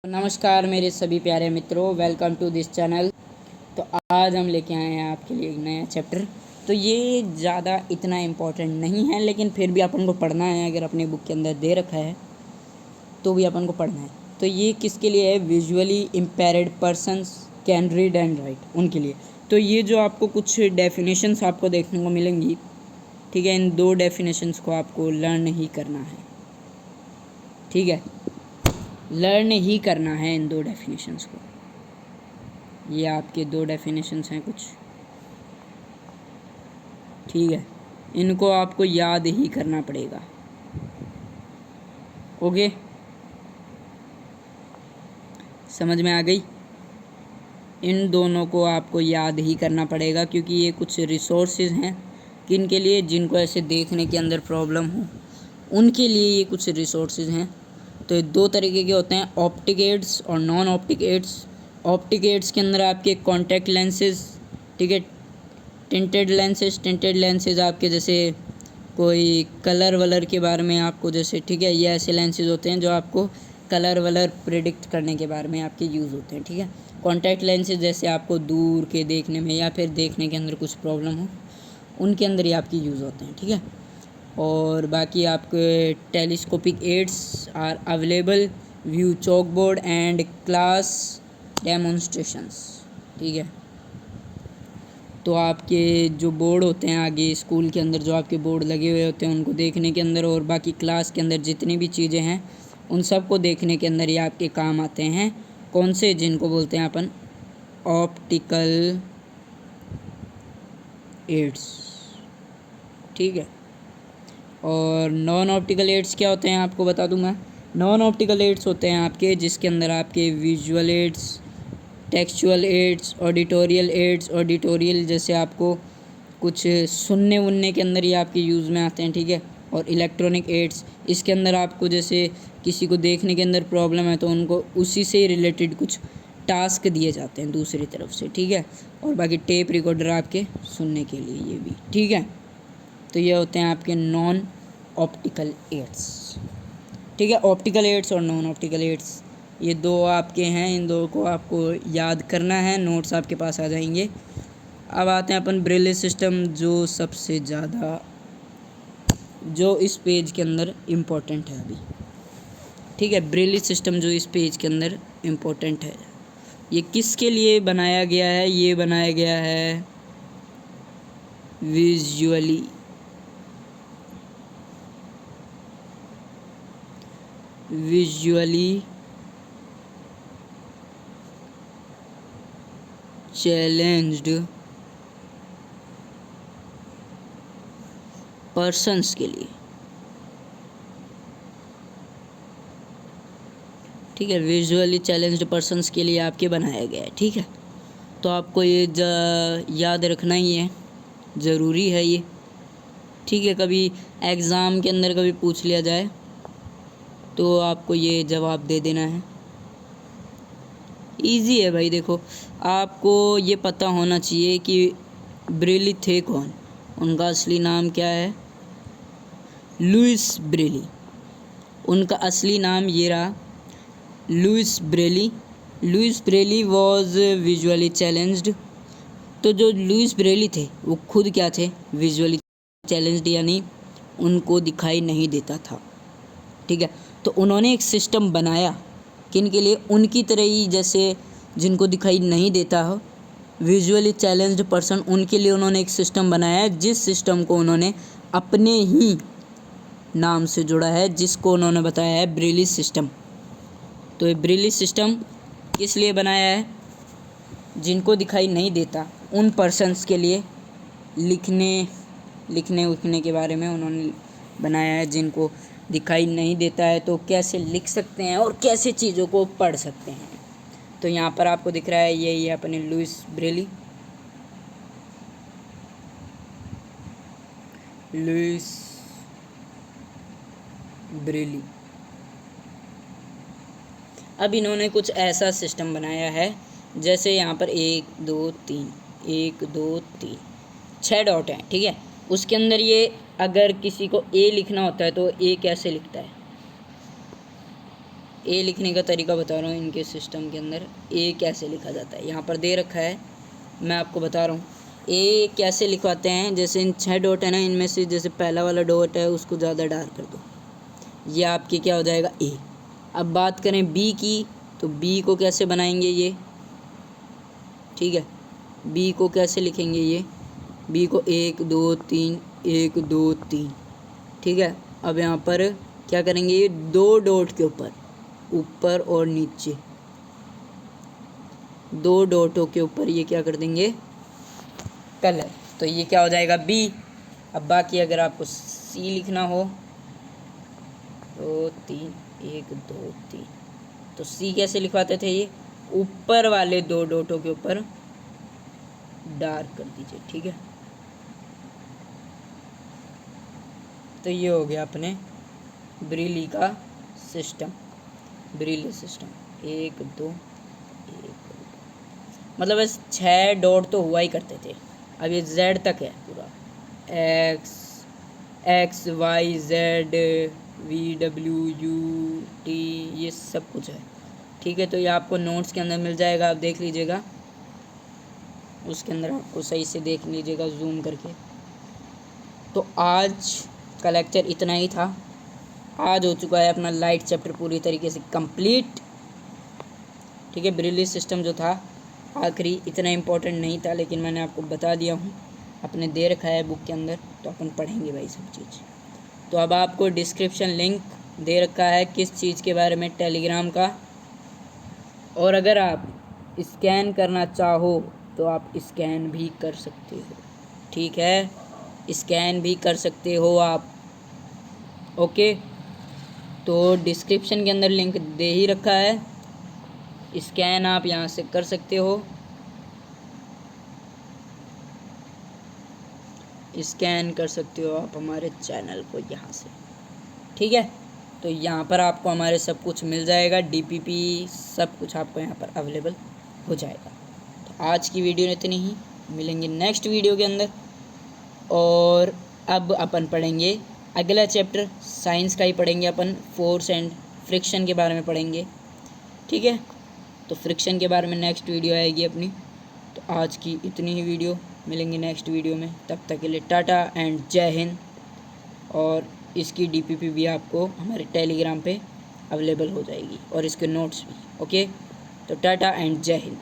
नमस्कार मेरे सभी प्यारे मित्रों, वेलकम टू दिस चैनल। तो आज हम लेके आए हैं आपके लिए एक नया चैप्टर। तो ये ज़्यादा इतना इम्पोर्टेंट नहीं है, लेकिन फिर भी अपन को पढ़ना है। अगर अपने बुक के अंदर दे रखा है तो भी अपन को पढ़ना है। तो ये किसके लिए है? Visually impaired persons can read and right, उनके लिए। तो ये जो आपको कुछ डेफिनेशंस आपको देखने को मिलेंगी, ठीक है, इन दो डेफिनेशंस को आपको लर्न ही करना है, ठीक है, लर्न ही करना है इन दो डेफिनेशंस को। ये आपके दो डेफिनेशंस हैं कुछ, ठीक है, इनको आपको याद ही करना पड़ेगा। ओके, समझ में आ गई? इन दोनों को आपको याद ही करना पड़ेगा, क्योंकि ये कुछ रिसोर्सेज हैं किन के लिए, जिनको ऐसे देखने के अंदर प्रॉब्लम हो उनके लिए ये कुछ रिसोर्सेज हैं। तो ये दो तरीके के होते हैं, ऑप्टिक एड्स और non optic aids. Optic aids के अंदर आपके कॉन्टैक्ट लेंसेज, ठीक है, टिंटेड लेंसेज आपके जैसे कोई कलर वलर के बारे में आपको जैसे, ठीक है, ये ऐसे लेंसेज होते हैं जो आपको कलर वलर प्रिडिक्ट करने के बारे में आपके यूज़ होते हैं, ठीक है। कॉन्टैक्ट लेंसेज जैसे आपको दूर के देखने में या फिर देखने के अंदर कुछ प्रॉब्लम हो, उनके अंदर ही आपके यूज़ होते हैं, ठीक है। और बाकी आपके telescopic aids are available view chalk board and class demonstrations, ठीक है। तो आपके जो बोर्ड होते हैं आगे स्कूल के अंदर, जो आपके बोर्ड लगे हुए होते हैं उनको देखने के अंदर, और बाकी क्लास के अंदर जितनी भी चीज़ें हैं उन सबको देखने के अंदर ये आपके काम आते हैं। कौन से? जिनको बोलते हैं अपन ऑप्टिकल एड्स, ठीक है। और नॉन ऑप्टिकल एड्स क्या होते हैं आपको बता दूं मैं। नॉन ऑप्टिकल एड्स होते हैं आपके जिसके अंदर आपके visual aids, textual aids, auditorial aids. Auditorial जैसे आपको कुछ सुनने वनने के अंदर ये आपके यूज़ में आते हैं, ठीक है। और इलेक्ट्रॉनिक एड्स, इसके अंदर आपको जैसे किसी को देखने के अंदर प्रॉब्लम है तो उनको उसी से रिलेटेड कुछ टास्क दिए जाते हैं दूसरी तरफ से, ठीक है। और बाकी टेप रिकॉर्डर आपके सुनने के लिए ये भी, ठीक है। तो ये होते हैं आपके नॉन ऑप्टिकल एड्स, ठीक है। ऑप्टिकल एड्स और नॉन ऑप्टिकल एड्स ये दो आपके हैं, इन दो को आपको याद करना है, नोट्स आपके पास आ जाएंगे। अब आते हैं अपन ब्रेले सिस्टम, जो सबसे ज़्यादा जो इस पेज के अंदर इम्पोर्टेंट है अभी, ठीक है। ब्रेले सिस्टम जो इस पेज के अंदर इम्पोर्टेंट है, ये किसके लिए बनाया गया है? ये बनाया गया है विजुअली चैलेंज्ड पर्सन्स के लिए, ठीक है। विजुअली चैलेंज्ड पर्सन्स के लिए आपके बनाया गया है, ठीक है। तो आपको ये याद रखना ही है, ज़रूरी है ये, ठीक है। कभी एग्ज़ाम के अंदर कभी पूछ लिया जाए तो आपको ये जवाब दे देना है। इजी है भाई, देखो आपको ये पता होना चाहिए कि ब्रेली थे कौन, उनका असली नाम क्या है? Louis Braille. उनका असली नाम ये रहा, Louis Braille. Louis Braille was visually challenged. तो जो लुइस ब्रेली थे वो खुद क्या थे? विजुअली चैलेंज्ड, यानी उनको दिखाई नहीं देता था, ठीक है। तो उन्होंने एक सिस्टम बनाया किन के लिए? उनकी तरह ही, जैसे जिनको दिखाई नहीं देता हो, विजुअली चैलेंज्ड पर्सन, उनके लिए उन्होंने एक सिस्टम बनाया है, जिस सिस्टम को उन्होंने अपने ही नाम से जुड़ा है, जिसको उन्होंने बताया है ब्रेली सिस्टम। तो ये ब्रेली सिस्टम किस लिए बनाया है? जिनको दिखाई नहीं देता उन पर्सन्स के लिए लिखने उखने के बारे में उन्होंने बनाया है। जिनको दिखाई नहीं देता है तो कैसे लिख सकते हैं और कैसे चीज़ों को पढ़ सकते हैं। तो यहाँ पर आपको दिख रहा है यही है अपने लुइस ब्रेली। अब इन्होंने कुछ ऐसा सिस्टम बनाया है, जैसे यहाँ पर 1 2 3 1 2 3 6 डॉट हैं, ठीक है। उसके अंदर ये अगर किसी को ए लिखना होता है तो ए कैसे लिखता है? ए लिखने का तरीका बता रहा हूँ इनके सिस्टम के अंदर ए कैसे लिखा जाता है। यहाँ पर दे रखा है, मैं आपको बता रहा हूँ ए कैसे लिखवाते हैं। जैसे इन 6 डॉट है ना, इनमें से जैसे पहला वाला डॉट है उसको ज़्यादा डार्क कर दो, ये आपकी क्या हो जाएगा ए। अब बात करें बी की, तो बी को कैसे बनाएंगे ये, ठीक है, बी को कैसे लिखेंगे ये, बी को 1 2 3 1 2 3, ठीक है। अब यहाँ पर क्या करेंगे, ये 2 डॉट के ऊपर और नीचे 2 डॉटों के ऊपर ये क्या कर देंगे, कलर, तो ये क्या हो जाएगा बी। अब बाकी अगर आपको सी लिखना हो तो 3 1 2 3, तो सी कैसे लिखवाते थे, ये ऊपर वाले 2 डॉटों के ऊपर डार्क कर दीजिए, ठीक है। तो ये हो गया अपने ब्रीली का सिस्टम, ब्रीली सिस्टम 1 2 1 2, मतलब बस 6 डॉट तो हुआ ही करते थे। अब ये जेड तक है पूरा, X Y Z V W U T, ये सब कुछ है, ठीक है। तो ये आपको नोट्स के अंदर मिल जाएगा, आप देख लीजिएगा, उसके अंदर आपको सही से देख लीजिएगा जूम करके। तो आज का लेक्चर इतना ही था। आज हो चुका है अपना लाइट चैप्टर पूरी तरीके से कंप्लीट, ठीक है। ब्रीली सिस्टम जो था आखिरी इतना इम्पोर्टेंट नहीं था, लेकिन मैंने आपको बता दिया हूँ, अपने दे रखा है बुक के अंदर, तो अपन पढ़ेंगे भाई सब चीज़। तो अब आपको डिस्क्रिप्शन लिंक दे रखा है किस चीज़ के बारे में, टेलीग्राम का, और अगर आप स्कैन करना चाहो तो आप स्कैन भी कर सकते हो, ठीक है, स्कैन भी कर सकते हो आप, ओके। तो डिस्क्रिप्शन के अंदर लिंक दे ही रखा है, स्कैन आप यहाँ से कर सकते हो, स्कैन कर सकते हो आप हमारे चैनल को यहाँ से, ठीक है। तो यहाँ पर आपको हमारे सब कुछ मिल जाएगा, डीपीपी सब कुछ आपको यहाँ पर अवेलेबल हो जाएगा। तो आज की वीडियो इतनी ही, मिलेंगे नेक्स्ट वीडियो के अंदर। और अब अपन पढ़ेंगे अगला चैप्टर, साइंस का ही पढ़ेंगे अपन, फोर्स एंड फ्रिक्शन के बारे में पढ़ेंगे, ठीक है। तो फ्रिक्शन के बारे में नेक्स्ट वीडियो आएगी अपनी। तो आज की इतनी ही वीडियो, मिलेंगे नेक्स्ट वीडियो में, तब तक के लिए टाटा एंड जय हिंद। और इसकी डीपीपी भी आपको हमारे टेलीग्राम पे अवेलेबल हो जाएगी, और इसके नोट्स भी, ओके। तो टाटा एंड जय हिंद।